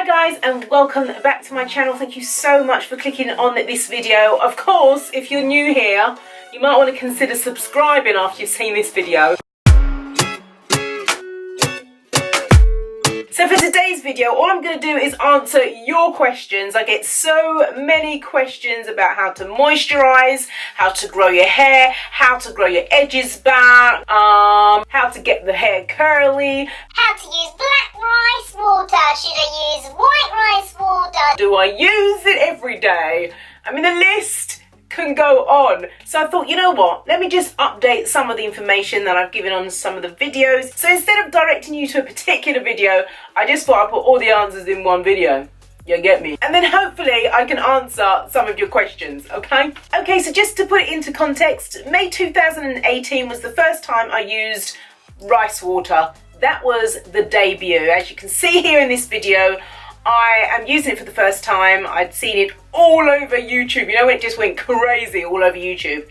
Hi guys, and welcome back to my channel. Thank you so much for clicking on this video. Of course, if you're new here, you might want to consider subscribing after you've seen this video. So for today's video, all I'm going to do is answer your questions. I get so many questions about how to moisturize, how to grow your hair, how to grow your edges back, how to get the hair curly, how to use black rice water, should I use white rice water, do I use it every day? I mean, the list can go on. So I thought, you know what, let me just update some of the information that I've given on some of the videos. So instead of directing you to a particular video, I just thought I'd put all the answers in one video. You get me? And then hopefully I can answer some of your questions, okay? Okay, so just to put it into context, May 2018 was the first time I used rice water. That was the debut. As you can see here in this video, I am using it for the first time. I'd seen it all over YouTube. You know, it just went crazy all over YouTube.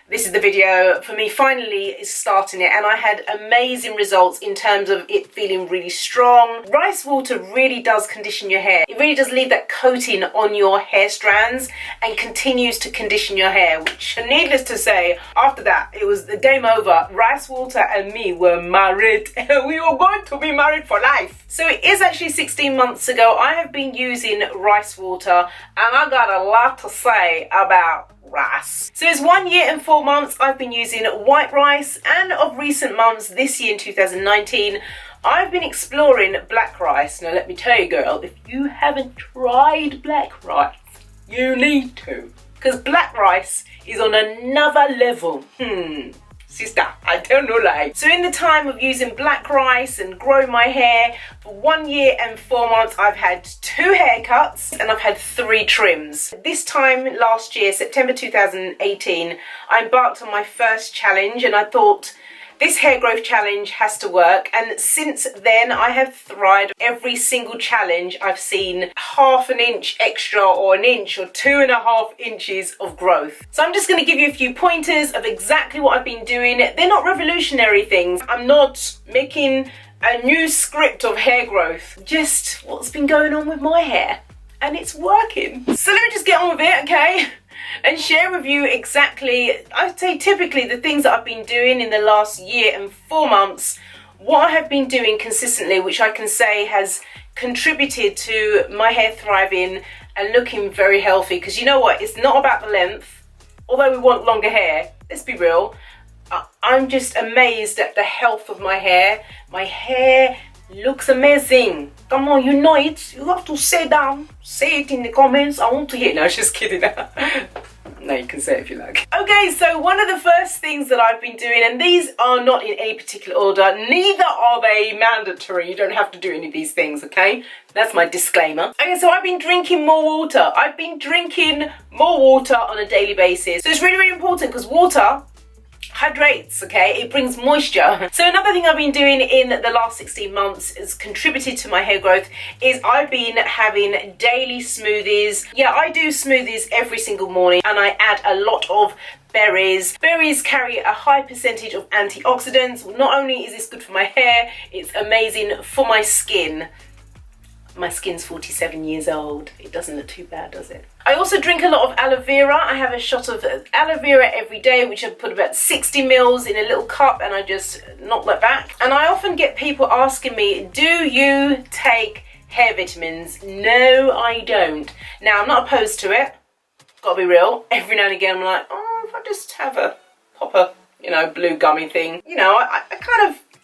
This is the video for me finally starting it, and I had amazing results in terms of it feeling really strong. Rice water really does condition your hair. It really does leave that coating on your hair strands and continues to condition your hair, which, needless to say, after that, it was the game over. Rice water and me were married. We were going to be married for life. So it is actually 16 months ago. I have been using rice water, and I got a lot to say about rice. So it's 1 year and 4 months I've been using white rice, and of recent months this year in 2019 I've been exploring black rice. Now let me tell you, girl, if you haven't tried black rice, you need to, because black rice is on another level. Sister, I don't know lie. So in the time of using black rice and growing my hair, for 1 year and 4 months, I've had 2 haircuts and I've had 3 trims. This time last year, September 2018, I embarked on my first challenge, and I thought, this hair growth challenge has to work, and since then I have thrived. Every single challenge I've seen ½ an inch extra, or an inch, or 2.5 inches of growth. So I'm just going to give you a few pointers of exactly what I've been doing. They're not revolutionary things. I'm not making a new script of hair growth, just what's been going on with my hair, and it's working. So let me just get on with it, okay? And share with you exactly, I'd say typically, the things that I've been doing in the last year and 4 months, what I have been doing consistently, which I can say has contributed to my hair thriving and looking very healthy. Because you know what, it's not about the length, although we want longer hair, let's be real. I'm just amazed at the health of my hair. My hair looks amazing. Come on, you know it. You have to say down. Say it in the comments. I want to hear. No, just kidding. No, you can say it if you like. Okay, so one of the first things that I've been doing, and these are not in any particular order, neither are they mandatory. You don't have to do any of these things, okay? That's my disclaimer. Okay, so I've been drinking more water. I've been drinking more water on a daily basis. So it's really, really important, because water hydrates, okay? It brings moisture. So another thing I've been doing in the last 16 months has contributed to my hair growth is I've been having daily smoothies. Yeah, I do smoothies every single morning, and I add a lot of berries. Berries carry a high percentage of antioxidants. Not only is this good for my hair, it's amazing for my skin. My skin's 47 years old. It doesn't look too bad, does it? I also drink a lot of aloe vera. I have a shot of aloe vera every day, which I put about 60 mils in a little cup, and I just knock that back. And I often get people asking me, do you take hair vitamins? No, I don't. Now, I'm not opposed to it. Gotta be real. Every now and again, I'm like, oh, if I just have a popper, you know, blue gummy thing. You know,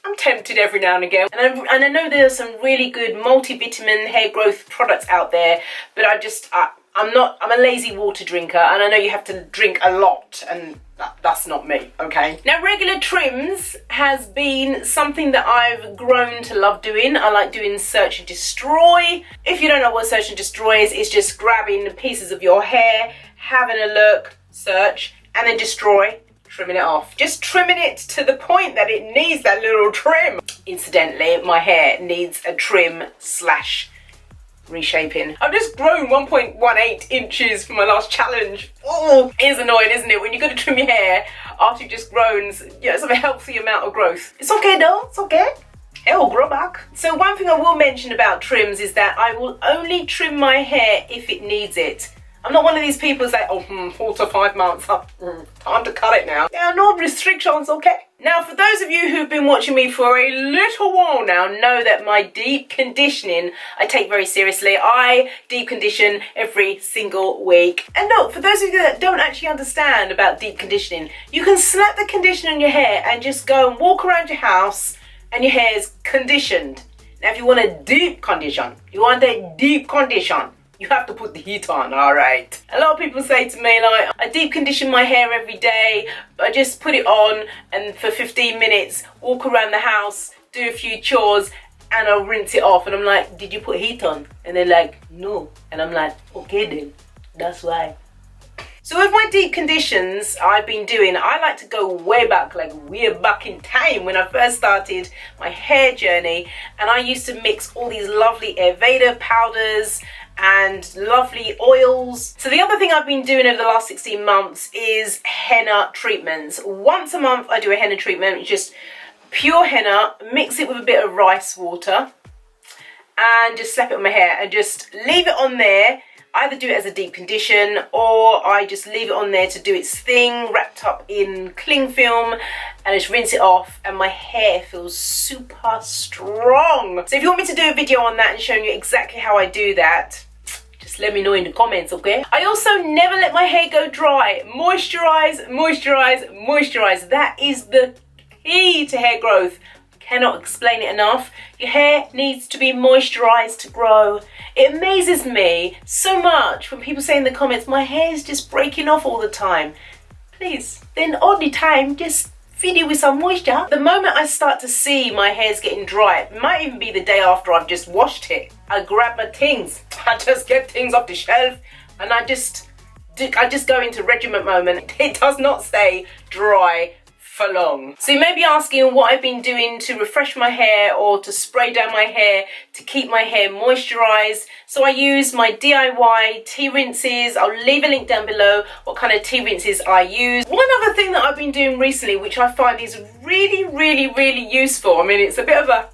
I'm tempted every now and again, and I know there are some really good multivitamin hair growth products out there, but I'm a lazy water drinker, and I know you have to drink a lot, and that's not me, okay? Now, regular trims has been something that I've grown to love doing. I like doing search and destroy. If you don't know what search and destroy is, it's just grabbing pieces of your hair, having a look, search, and then destroy. Trimming it off, just trimming it to the point that it needs that little trim. Incidentally, my hair needs a trim / reshaping. I've just grown 1.18 inches for my last challenge. Oh, it is annoying, isn't it, when you've got to trim your hair after you've just grown, you know, some healthy amount of growth. It's okay though, it's okay. It'll grow back. So one thing I will mention about trims is that I will only trim my hair if it needs it. I'm not one of these people who's like, 4 to 5 months, time to cut it now. There are no restrictions, okay? Now, for those of you who've been watching me for a little while now, know that my deep conditioning, I take very seriously. I deep condition every single week. And look, for those of you that don't actually understand about deep conditioning, you can slap the conditioner on your hair and just go and walk around your house and your hair is conditioned. Now, if you want a deep condition, you have to put the heat on, all right? A lot of people say to me, like, I deep condition my hair every day. I just put it on and for 15 minutes, walk around the house, do a few chores, and I'll rinse it off. And I'm like, did you put heat on? And they're like, no. And I'm like, okay then, that's why. So with my deep conditions I've been doing, I like to go way back, like way back in time when I first started my hair journey, and I used to mix all these lovely Ayurveda powders and lovely oils. So the other thing I've been doing over the last 16 months is henna treatments. Once a month I do a henna treatment, just pure henna, mix it with a bit of rice water and just slap it on my hair and just leave it on there. Either do it as a deep condition or I just leave it on there to do its thing, wrapped up in cling film, and just rinse it off and my hair feels super strong. So if you want me to do a video on that and showing you exactly how I do that, just let me know in the comments, okay? I also never let my hair go dry. Moisturize, moisturize, moisturize. That is the key to hair growth. Cannot explain it enough. Your hair needs to be moisturized to grow. It amazes me so much when people say in the comments, my hair is just breaking off all the time. Please, then all the time, just feed it with some moisture. The moment I start to see my hair's getting dry, it might even be the day after I've just washed it. I grab my things. I just get things off the shelf and I just go into regiment moment. It does not stay dry for long. So you may be asking what I've been doing to refresh my hair or to spray down my hair to keep my hair moisturized. So I use my DIY tea rinses. I'll leave a link down below what kind of tea rinses I use. One other thing that I've been doing recently, which I find is really useful, I mean it's a bit of a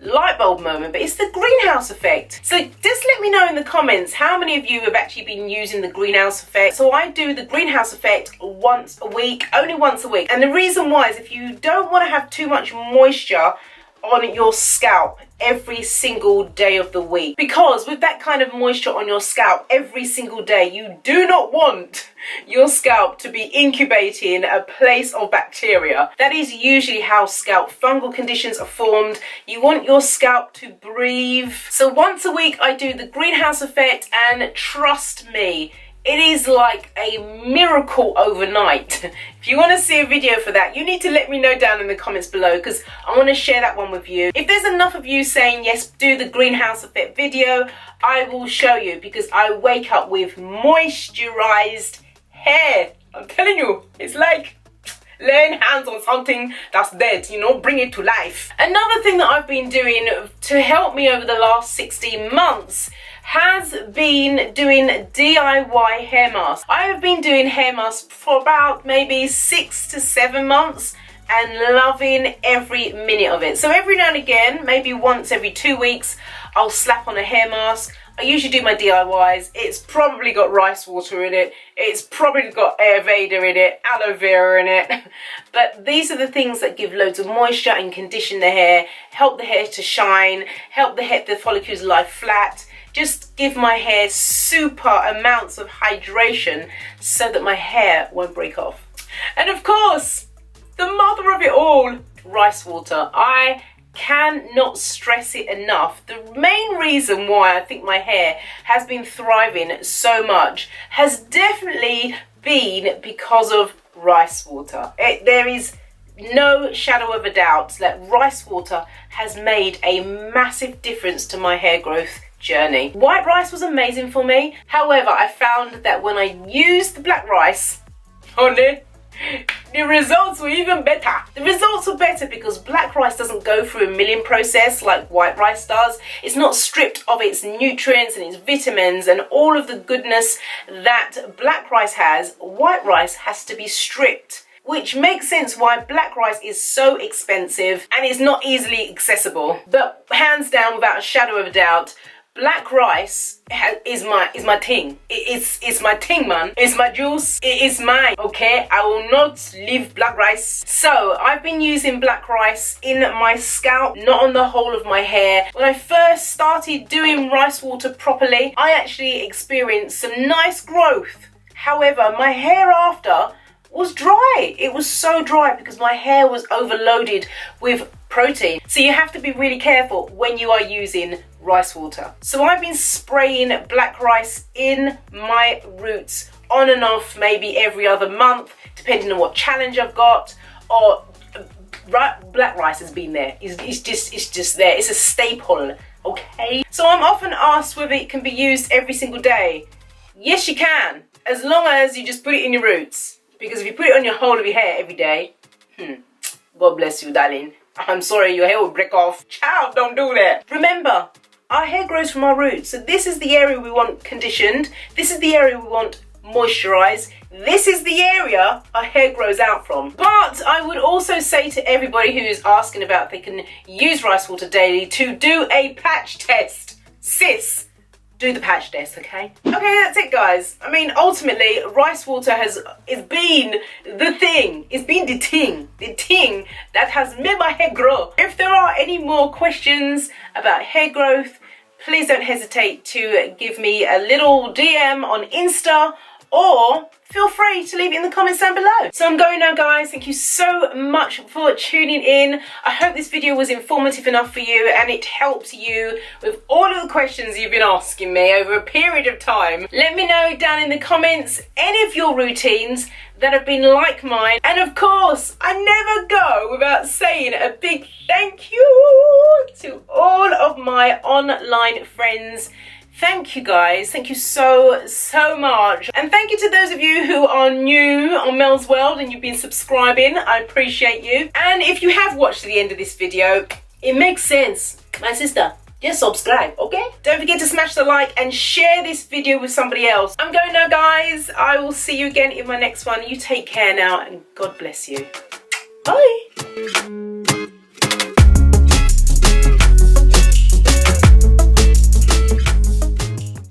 light bulb moment, but it's the greenhouse effect. So just let me know in the comments how many of you have actually been using the greenhouse effect. So I do the greenhouse effect once a week, only once a week. And the reason why is if you don't want to have too much moisture on your scalp every single day of the week, because with that kind of moisture on your scalp every single day, you do not want your scalp to be incubating a place of bacteria. That is usually how scalp fungal conditions are formed. You want your scalp to breathe. So once a week I do the greenhouse effect, and trust me, it is like a miracle overnight. If you want to see a video for that, you need to let me know down in the comments below, because I want to share that one with you. If there's enough of you saying yes, do the greenhouse effect video, I will show you, because I wake up with moisturized hair. I'm telling you, it's like laying hands on something that's dead, you know, bring it to life. Another thing that I've been doing to help me over the last 16 months has been doing DIY hair masks. I have been doing hair masks for about maybe 6 to 7 months and loving every minute of it. So every now and again, maybe once every 2 weeks, I'll slap on a hair mask. I usually do my DIYs. It's probably got rice water in it. It's probably got Ayurveda in it, aloe vera in it. But these are the things that give loads of moisture and condition the hair, help the hair to shine, help the follicles lie flat, just give my hair super amounts of hydration so that my hair won't break off. And of course, the mother of it all, rice water. I cannot stress it enough. The main reason why I think my hair has been thriving so much has definitely been because of rice water. There is no shadow of a doubt that rice water has made a massive difference to my hair growth journey. White rice was amazing for me. However, I found that when I used the black rice, the results were even better. The results were better because black rice doesn't go through a milling process like white rice does. It's not stripped of its nutrients and its vitamins and all of the goodness that black rice has. White rice has to be stripped which makes sense why black rice is so expensive and is not easily accessible. But hands down, without a shadow of a doubt, black rice is my thing. It's my thing, man. It's my juice. It is mine. Okay, I will not leave black rice. So I've been using black rice in my scalp, not on the whole of my hair. When I first started doing rice water properly, I actually experienced some nice growth. However, my hair after was dry. It was so dry because my hair was overloaded with protein. So you have to be really careful when you are using rice water. So I've been spraying black rice in my roots on and off, maybe every other month, depending on what challenge I've got, or black rice has been there. It's just there. It's a staple, okay? So I'm often asked whether it can be used every single day. Yes, you can, as long as you just put it in your roots. Because if you put it on your whole of your hair every day, God bless you, darling. I'm sorry, your hair will break off. Child, don't do that. Remember, our hair grows from our roots. So this is the area we want conditioned. This is the area we want moisturized. This is the area our hair grows out from. But I would also say to everybody who is asking about if they can use rice water daily to do a patch test. Sis, do the patch test, okay? Okay, that's it, guys. I mean, ultimately, rice water has been the thing. It's been the thing that has made my hair grow. If there are any more questions about hair growth, please don't hesitate to give me a little DM on Insta, or feel free to leave it in the comments down below. So I'm going now, guys. Thank you so much for tuning in. I hope this video was informative enough for you and it helps you with all of the questions you've been asking me over a period of time. Let me know down in the comments any of your routines that have been like mine. And of course, I never go without saying a big thank you to all of my online friends. Thank you, guys. Thank you so much. And thank you to those of you who are new on Mel's World and you've been subscribing. I appreciate you. And if you have watched to the end of this video, it makes sense. My sister, just subscribe, okay? Don't forget to smash the like and share this video with somebody else. I'm going now, guys. I will see you again in my next one. You take care now and God bless you. Bye.